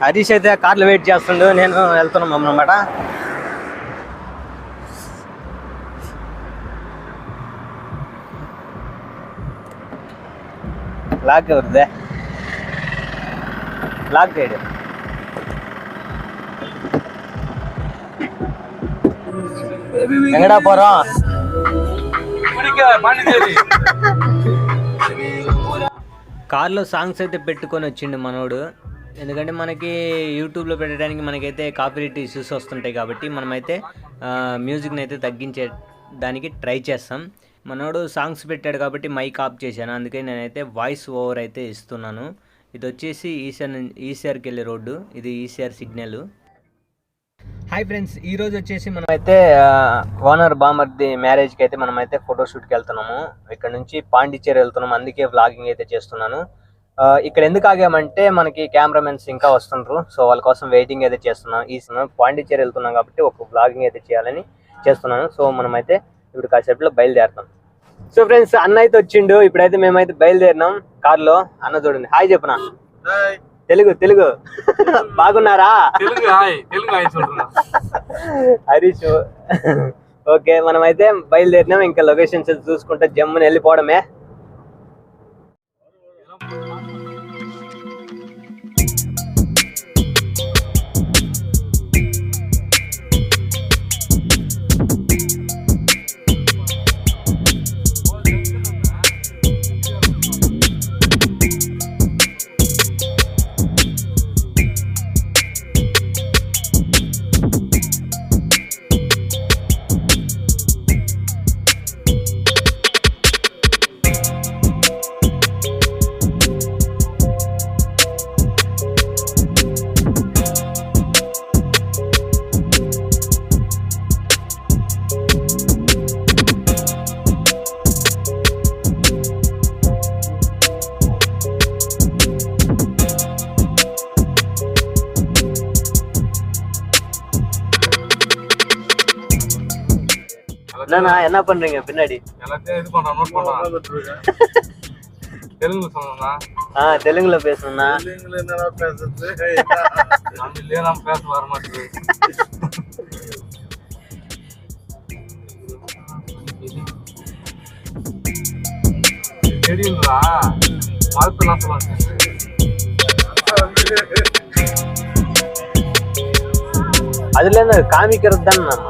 హరీష్ అయితే కార్లో వెయిట్ చేస్తుండు, నేను వెళ్తున్నాం అన్నమాట. లాక్ ఎవరిదే? లాక్ చేయడు. ఎక్కడా పోరా? కార్లో సాంగ్స్ అయితే పెట్టుకొని వచ్చిండు మనోడు. ఎందుకంటే మనకి యూట్యూబ్లో పెట్టడానికి మనకైతే కాపీరైట్ ఇష్యూస్ వస్తుంటాయి కాబట్టి మనమైతే మ్యూజిక్ని అయితే తగ్గించే దానికి ట్రై చేస్తాం. మనోడు సాంగ్స్ పెట్టాడు కాబట్టి మైక్ ఆఫ్ చేశాను, అందుకే నేనైతే వాయిస్ ఓవర్ అయితే ఇస్తున్నాను. ఇది వచ్చేసి ఈసీఆర్కి వెళ్ళే రోడ్డు, ఇది ఈసీఆర్ సిగ్నల్. హాయ్ ఫ్రెండ్స్, ఈరోజు వచ్చేసి మనమైతే ఓనర్ బామర్ది మ్యారేజ్కి అయితే మనమైతే ఫోటోషూట్కి వెళ్తున్నాము. ఇక్కడ నుంచి పాండిచ్చేరి వెళ్తున్నాము, అందుకే వ్లాగింగ్ అయితే చేస్తున్నాను. ఇక్కడ ఎందుకు ఆగామంటే మనకి కెమెరామెన్స్ ఇంకా వస్తుండ్రు, సో వాళ్ళ కోసం వెయిటింగ్ అయితే చేస్తున్నాం. ఈ పాండిచ్చేరి వెళ్తున్నాం కాబట్టి ఒక వ్లాగింగ్ అయితే చేయాలని చేస్తున్నాను. సో మనమైతే ఇప్పుడు కాసేపులో బయలుదేరుతాం. సో ఫ్రెండ్స్, అన్న అయితే వచ్చిండు. ఇప్పుడైతే మేమైతే బయలుదేరినాం కార్లో. అన్న చూడండి, హాయ్ చెప్పనా. తెలుగు బాగున్నారా? హరీష్ ఓకే, మనమైతే బయలుదేరినాం. ఇంకా లొకేషన్స్ చూసుకుంటే జమ్ముని వెళ్ళిపోవడమే. என்ன பண்றீங்க பின்னாடி? தெலுங்குல பேசணும்னா அதுல என்ன காமிக்கிறது தானே நம்ம.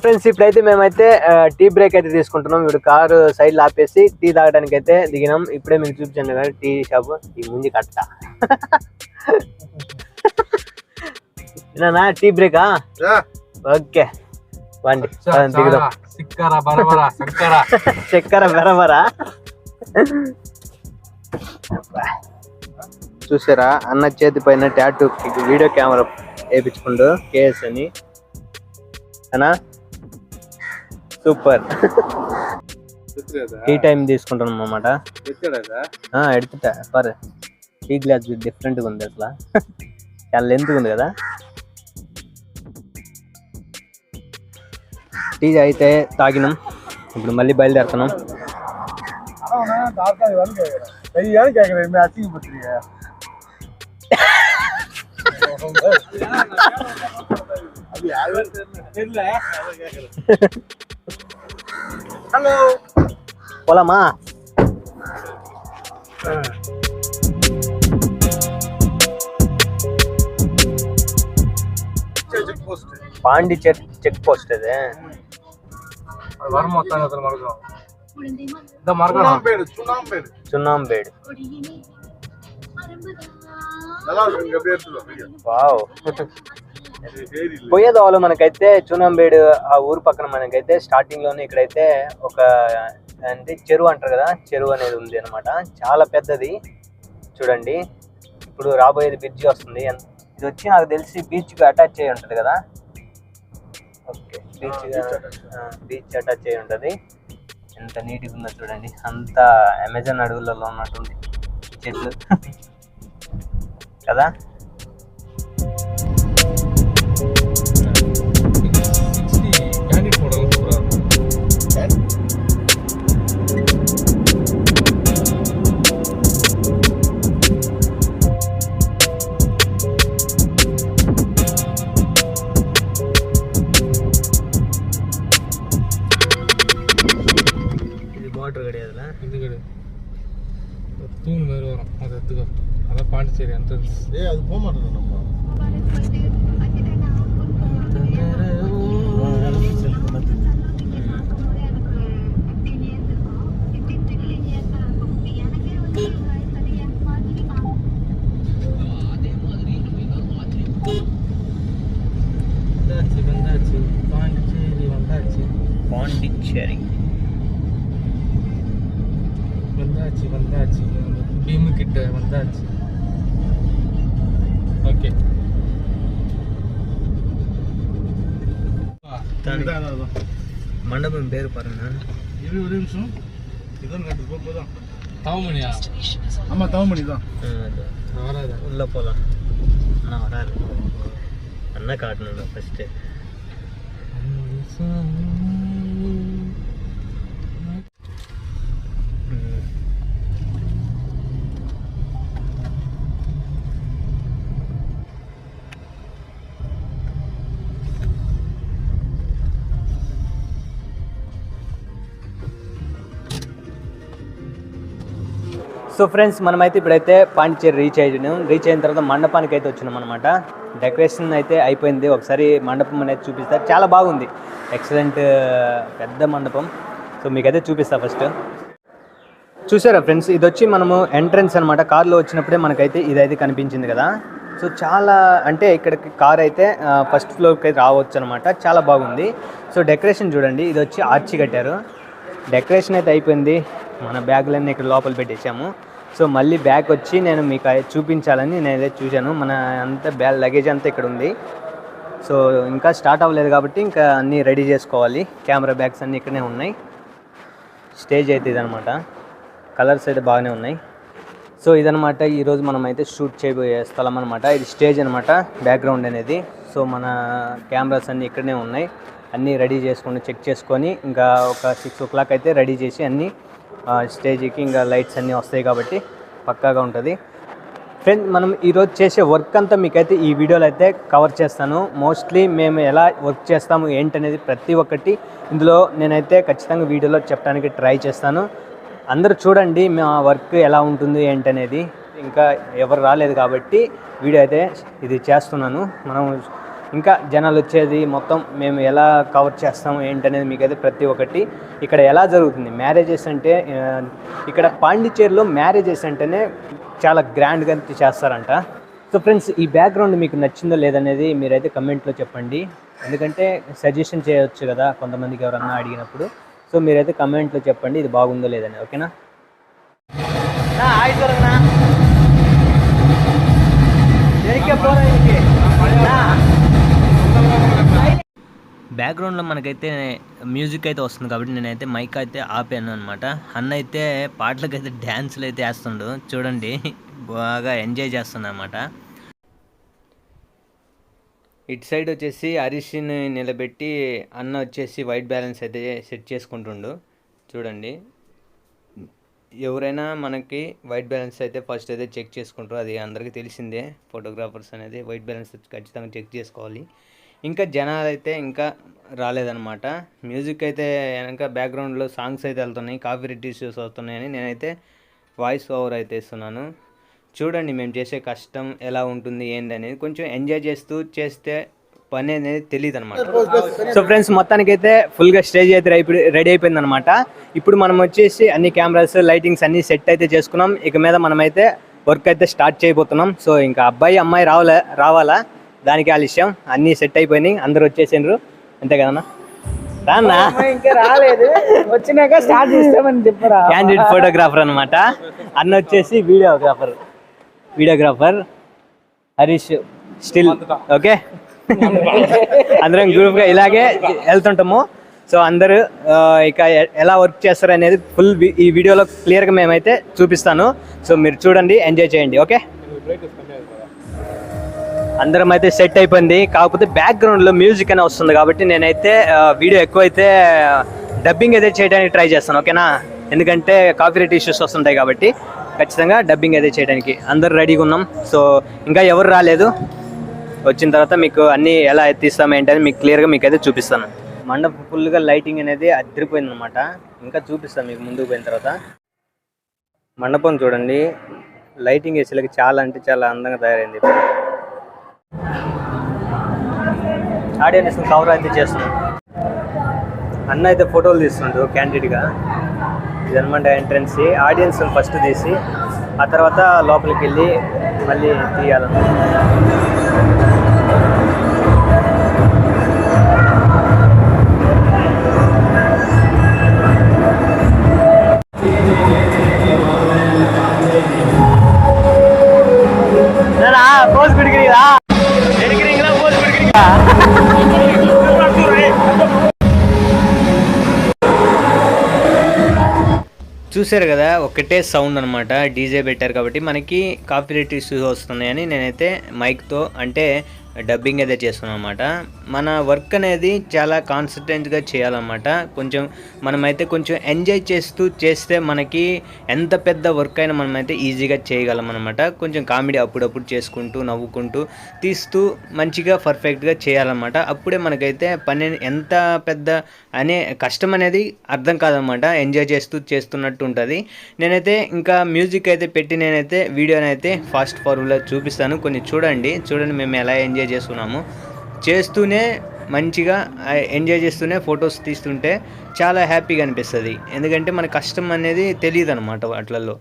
ఫ్రెండ్స్, ఇప్పుడైతే మేమైతే టీ బ్రేక్ అయితే తీసుకుంటున్నాం. ఇప్పుడు కారు సైడ్ ఆపేసి టీ తాగడానికి అయితే దిగినాం. ఇప్పుడే మీకు చూపించాను కదా టీ షాప్, ఈ ముందు కట్ట. టీ బ్రేకా? ఓకే వండి దిగుదాం. చక్కెర బరబరా. చూసారా అన్న చేతి పైన టాటూ వీడియో కెమెరా వేయించుకుంటూ కేఎస్ అని అన్నా. సూపర్. టీ టైం తీసుకుంటాం అన్నమాట. ఎడుతుంటా పర్ టీ గ్లాస్ డిఫరెంట్గా ఉంది, అసలు చాలా లెంత్గా ఉంది కదా. టీ అయితే తాగినాం, ఇప్పుడు మళ్ళీ బయలుదేరుతున్నాం. హలో పోలామా? పాండిచేరి చెక్ పోస్ట్ అదే. చున్నాంబేడు. వావ్, పోయేదోవలో మనకైతే చూనంబేడు ఆ ఊరు పక్కన మనకైతే స్టార్టింగ్ లోనే ఇక్కడైతే ఒక అంటే చెరువు అంటారు కదా, చెరువు అనేది ఉంది అనమాట. చాలా పెద్దది చూడండి. ఇప్పుడు రాబోయేది బ్రిడ్జి వస్తుంది. ఇది వచ్చి నాకు తెలిసి బీచ్కి అటాచ్ అయ్యి ఉంటుంది కదా. ఓకే, బీచ్ అటాచ్ అయ్యి ఉంటుంది. ఎంత నీట్గా ఉందో చూడండి. అంత అమెజాన్ అడవులలో ఉన్నట్టుంది చెట్లు కదా. வாட்டர் கிடையாதுல, இது கிடையாது. தூண் மாதிரி வரும், அது எடுத்துக்கோ. அதான் பாண்டிச்சேரி என்ட்ரன்ஸ். அது போக மாட்டோம் நம்ம. வந்தாச்சு பாண்டிச்சேரி, வந்தாச்சு பாண்டிச்சேரி, வந்தாச்சு வந்தாச்சு பீமு கிட்ட வந்தாச்சு. ஓகே, மண்டபம் பேர் பாருங்க. இது ஒரு நிமிஷம், இதான் கட்டு போதான். தவமணியா? ஆமா தவமணி தான். வராது, உள்ள போகலாம். ஆனால் வராது. அண்ணா காட்டணும் ஃபஸ்ட்டு. సో ఫ్రెండ్స్, మనమైతే ఇప్పుడైతే పాండిచేరి రీచ్ అయిన తర్వాత మండపానికి అయితే వచ్చినాం అనమాట. డెకరేషన్ అయితే అయిపోయింది. ఒకసారి మండపం అనేది చూపిస్తారు. చాలా బాగుంది, ఎక్సలెంట్ పెద్ద మండపం. సో మీకైతే చూపిస్తా. ఫస్ట్ చూసారా ఫ్రెండ్స్, ఇది వచ్చి మనము ఎంట్రన్స్ అనమాట. కార్లో వచ్చినప్పుడే మనకైతే ఇదైతే కనిపించింది కదా. సో చాలా అంటే ఇక్కడికి కార్ అయితే ఫస్ట్ ఫ్లోర్కి అయితే రావచ్చు అనమాట. చాలా బాగుంది. సో డెకరేషన్ చూడండి, ఇది వచ్చి ఆర్చి కట్టారు. డెకరేషన్ అయితే అయిపోయింది. మన బ్యాగులన్నీ ఇక్కడ లోపల పెట్టేసాము. సో మళ్ళీ బ్యాగ్ వచ్చి నేను మీకు చూపించాలని నేనైతే చూశాను. మన అంతా లగేజ్ అంతా ఇక్కడ ఉంది. సో ఇంకా స్టార్ట్ అవ్వలేదు కాబట్టి ఇంకా అన్నీ రెడీ చేసుకోవాలి. కెమెరా బ్యాగ్స్ అన్నీ ఇక్కడనే ఉన్నాయి. స్టేజ్ అయితే ఇదనమాట. కలర్స్ అయితే బాగానే ఉన్నాయి. సో ఇదనమాట ఈరోజు మనం అయితే షూట్ చేయబోయే స్థలం అనమాట. ఇది స్టేజ్ అనమాట, బ్యాక్గ్రౌండ్ అనేది. సో మన కెమెరాస్ అన్నీ ఇక్కడనే ఉన్నాయి. అన్నీ రెడీ చేసుకొని చెక్ చేసుకొని ఇంకా ఒక 6 o'clock అయితే రెడీ చేసి అన్నీ స్టేజ్కి ఇంకా లైట్స్ అన్నీ వస్తాయి కాబట్టి పక్కాగా ఉంటుంది. ఫ్రెండ్స్, మనం ఈరోజు చేసే వర్క్ అంతా మీకైతే ఈ వీడియోలో అయితే కవర్ చేస్తాను. మోస్ట్లీ మేము ఎలా వర్క్ చేస్తాము ఏంటనేది ప్రతి ఒక్కటి ఇందులో నేనైతే ఖచ్చితంగా వీడియోలో చెప్పడానికి ట్రై చేస్తాను. అందరూ చూడండి మా వర్క్ ఎలా ఉంటుంది ఏంటనేది. ఇంకా ఎవరు రాలేదు కాబట్టి వీడియో అయితే ఇది చేస్తున్నాను. మనం ఇంకా జనాలు వచ్చేది మొత్తం మేము ఎలా కవర్ చేస్తాము ఏంటనేది మీకైతే ప్రతి ఒక్కటి ఇక్కడ ఎలా జరుగుతుంది. మ్యారేజెస్ అంటే ఇక్కడ పాండిచేరిలో మ్యారేజెస్ అంటేనే చాలా గ్రాండ్గా చేస్తారంట. సో ఫ్రెండ్స్, ఈ బ్యాక్గ్రౌండ్ మీకు నచ్చిందో లేదనేది మీరైతే కమెంట్లో చెప్పండి. ఎందుకంటే సజెషన్ చేయవచ్చు కదా కొంతమందికి ఎవరన్నా అడిగినప్పుడు. సో మీరైతే కమెంట్లో చెప్పండి ఇది బాగుందో లేదని. ఓకేనా? బ్యాక్గ్రౌండ్లో మనకైతే మ్యూజిక్ అయితే వస్తుంది కాబట్టి నేనైతే మైక్ అయితే ఆపాను అనమాట. అన్న అయితే పాటలకైతే డ్యాన్సులు అయితే వేస్తుండు చూడండి, బాగా ఎంజాయ్ చేస్తుంది అనమాట. ఇటు సైడ్ వచ్చేసి హరీష్ని నిలబెట్టి అన్న వచ్చేసి వైట్ బ్యాలెన్స్ అయితే సెట్ చేసుకుంటుండు చూడండి. ఎవరైనా మనకి వైట్ బ్యాలెన్స్ అయితే ఫస్ట్ అయితే చెక్ చేసుకుంటారు, అది అందరికీ తెలిసిందే. ఫోటోగ్రాఫర్స్ అనేది వైట్ బ్యాలెన్స్ ఖచ్చితంగా చెక్ చేసుకోవాలి. ఇంకా జనాలు అయితే ఇంకా రాలేదన్నమాట. మ్యూజిక్ అయితే వెనక బ్యాక్గ్రౌండ్లో సాంగ్స్ అయితే వెళ్తున్నాయి, కాపీరైట్ ఇష్యూస్ వస్తున్నాయని నేనైతే వాయిస్ ఓవర్ అయితే ఇస్తున్నాను. చూడండి మేము చేసే కష్టం ఎలా ఉంటుంది ఏంటనేది. కొంచెం ఎంజాయ్ చేస్తూ చేస్తే పని అనేది తెలియదు అనమాట. సో ఫ్రెండ్స్, మొత్తానికైతే ఫుల్గా స్టేజ్ అయితే రెడీ అయిపోయింది అనమాట. ఇప్పుడు మనం వచ్చేసి అన్ని కెమెరాస్ లైటింగ్స్ అన్నీ సెట్ అయితే చేసుకున్నాం. ఇక మీద మనమైతే వర్క్ అయితే స్టార్ట్ చేయబోతున్నాం. సో ఇంకా అబ్బాయి అమ్మాయి రావాలా దానికి ఆలస్యం. అన్నీ సెట్ అయిపోయినాయి, అందరు వచ్చేసిండ్రు, అంతే కదన్నా? రాన్నా ఇంకా రాలేదు, వచ్చినాక స్టార్ట్ చేస్తామని చెప్పరా. క్యాండిడేట్ ఫోటోగ్రాఫర్ అనమాట. అన్న వచ్చేసి వీడియోగ్రాఫర్ హరీష్ స్టిల్. ఓకే, అందరం గ్రూప్గా ఇలాగే వెళ్తుంటాము. సో అందరూ ఇక ఎలా వర్క్ చేస్తారు అనేది ఫుల్ ఈ వీడియోలో క్లియర్గా మేమైతే చూపిస్తాను. సో మీరు చూడండి, ఎంజాయ్ చేయండి. ఓకే, అందరం అయితే సెట్ అయిపోయింది. కాకపోతే బ్యాక్గ్రౌండ్లో మ్యూజిక్ అనే వస్తుంది కాబట్టి నేనైతే వీడియో ఎక్కువైతే డబ్బింగ్ అయితే చేయడానికి ట్రై చేస్తాను. ఓకేనా? ఎందుకంటే కాపీరైట్ ఇష్యూస్ వస్తుంటాయి కాబట్టి ఖచ్చితంగా డబ్బింగ్ అయితే చేయడానికి అందరూ రెడీగా ఉన్నాం. సో ఇంకా ఎవరు రాలేదు, వచ్చిన తర్వాత మీకు అన్నీ ఎలా తీస్తాం ఏంటని మీకు క్లియర్గా మీకు అయితే చూపిస్తాను. మండపం ఫుల్గా లైటింగ్ అనేది అదిరిపోయింది అనమాట. ఇంకా చూపిస్తాను మీకు ముందుకు పోయిన తర్వాత. మండపం చూడండి, లైటింగ్ వేసేలకి చాలా అంటే చాలా అందంగా తయారైంది. ఆడియన్స్ కవర్ అయితే చేస్తున్నాం. అన్న అయితే ఫోటోలు తీస్తుండ్రు క్యాండిడేట్గా. ఇదనమాట ఎంట్రన్స్. ఆడియన్స్ ఫస్ట్ తీసి ఆ తర్వాత లోపలికి వెళ్ళి మళ్ళీ తీయాలన్నమాట. போஸ் பிடிக்கிறீங்களா? எடுக்கிறீங்களா? போஸ் பிடிக்கிறீங்களா? చూసారు కదా, ఒకటే సౌండ్ అనమాట. డీజే పెట్టారు కాబట్టి మనకి కాపీరైట్ ఇష్యూస్ వస్తున్నాయని నేనైతే మైక్తో అంటే డబ్బింగ్ అయితే చేస్తున్నాను అనమాట. మన వర్క్ అనేది చాలా కాన్సన్ట్రేట్గా చేయాలన్నమాట. మనమైతే కొంచెం ఎంజాయ్ చేస్తే మనకి ఎంత పెద్ద వర్క్ అయినా మనమైతే ఈజీగా చేయగలం అనమాట. కొంచెం కామెడీ అప్పుడప్పుడు చేసుకుంటూ నవ్వుకుంటూ తీస్తూ మంచిగా పర్ఫెక్ట్గా చేయాలన్నమాట. అప్పుడే మనకైతే పని ఎంత పెద్ద అనే కష్టం అనేది అర్థం కాదనమాట. ఎంజాయ్ చేస్తున్నట్టు ఉంటుంది. నేనైతే ఇంకా మ్యూజిక్ అయితే పెట్టి నేనైతే వీడియోని అయితే ఫాస్ట్ ఫార్వర్డ్లో చూపిస్తాను. కొన్ని చూడండి మేము ఎలా ఎంజాయ్ చేస్తున్నాము. చేస్తూనే మంచిగా ఎంజాయ్ చేస్తూనే ఫొటోస్ తీస్తుంటే చాలా హ్యాపీగా అనిపిస్తుంది. ఎందుకంటే మన కష్టం అనేది తెలియదు అనమాట వాటిల్లో.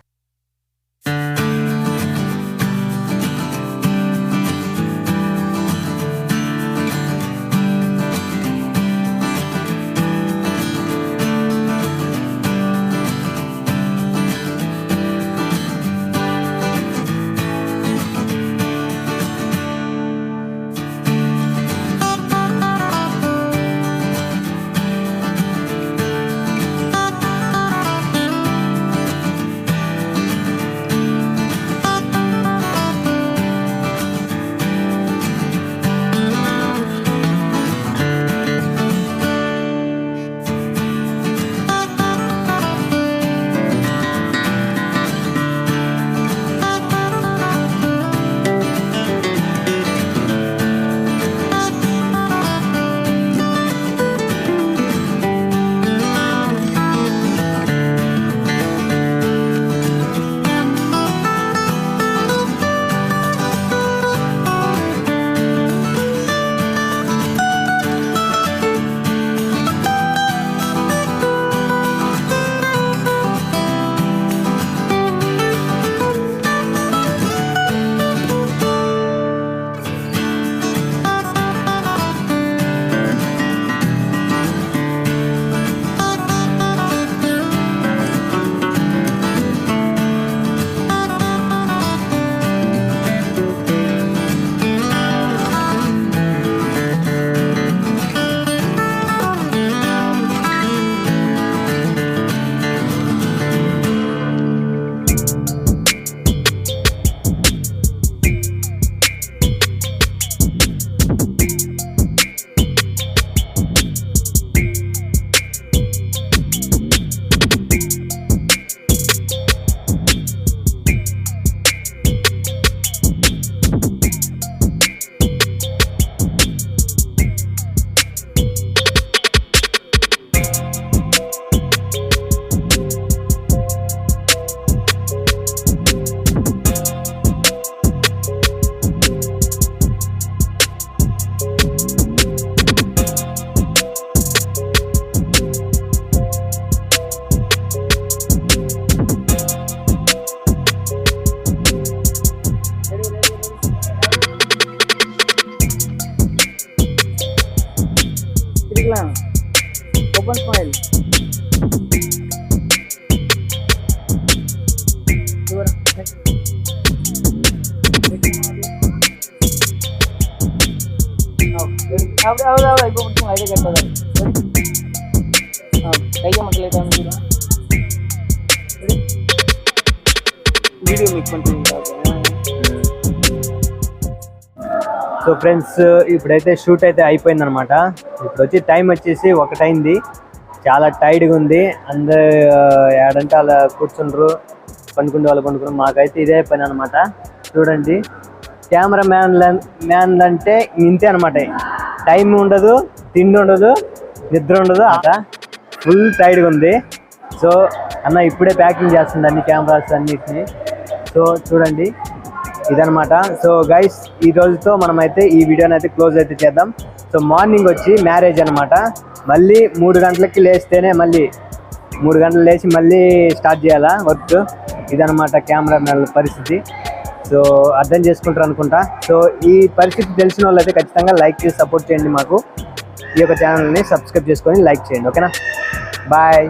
Open smile. అయితే కట్టదా కయ్య మక్కలేదా వీడియో మీకు కొంచెం. సో ఫ్రెండ్స్ ఇప్పుడైతే షూట్ అయితే అయిపోయిందనమాట. ఇప్పుడు వచ్చి టైం వచ్చేసి 1 అయింది. చాలా టైర్డ్గా ఉంది. అందరు ఏడంటే అలా కూర్చుండ్రు, పండుకునే వాళ్ళు పండుకున్నారు. మాకైతే ఇదే పని అనమాట. చూడండి, కెమెరా మ్యాన్ అంటే ఇంతే అనమాట. టైం ఉండదు, తిండి ఉండదు, నిద్ర ఉండదు. అట ఫుల్ టైర్డ్గా ఉంది. సో అన్న ఇప్పుడే ప్యాకింగ్ చేస్తుంది అన్ని కెమెరాస్ అన్నిటిని. సో చూడండి ఇదనమాట. సో గైస్ ఈ రోజుతో మనమైతే ఈ వీడియోని అయితే క్లోజ్ అయితే చేద్దాం. సో మార్నింగ్ వచ్చి మ్యారేజ్ అనమాట. మళ్ళీ 3 గంటలకి లేస్తేనే మళ్ళీ 3 గంటలు లేచి మళ్ళీ స్టార్ట్ చేయాలా వర్క్. ఇదనమాట కెమెరా మ్యాన్ పరిస్థితి. సో అర్థం చేసుకుంటారు అనుకుంటా. సో ఈ పరిస్థితి తెలిసిన వాళ్ళు అయితే ఖచ్చితంగా లైక్ చేసి సపోర్ట్ చేయండి. మాకు ఈ యొక్క ఛానల్ని సబ్స్క్రైబ్ చేసుకొని లైక్ చేయండి. ఓకేనా, బాయ్.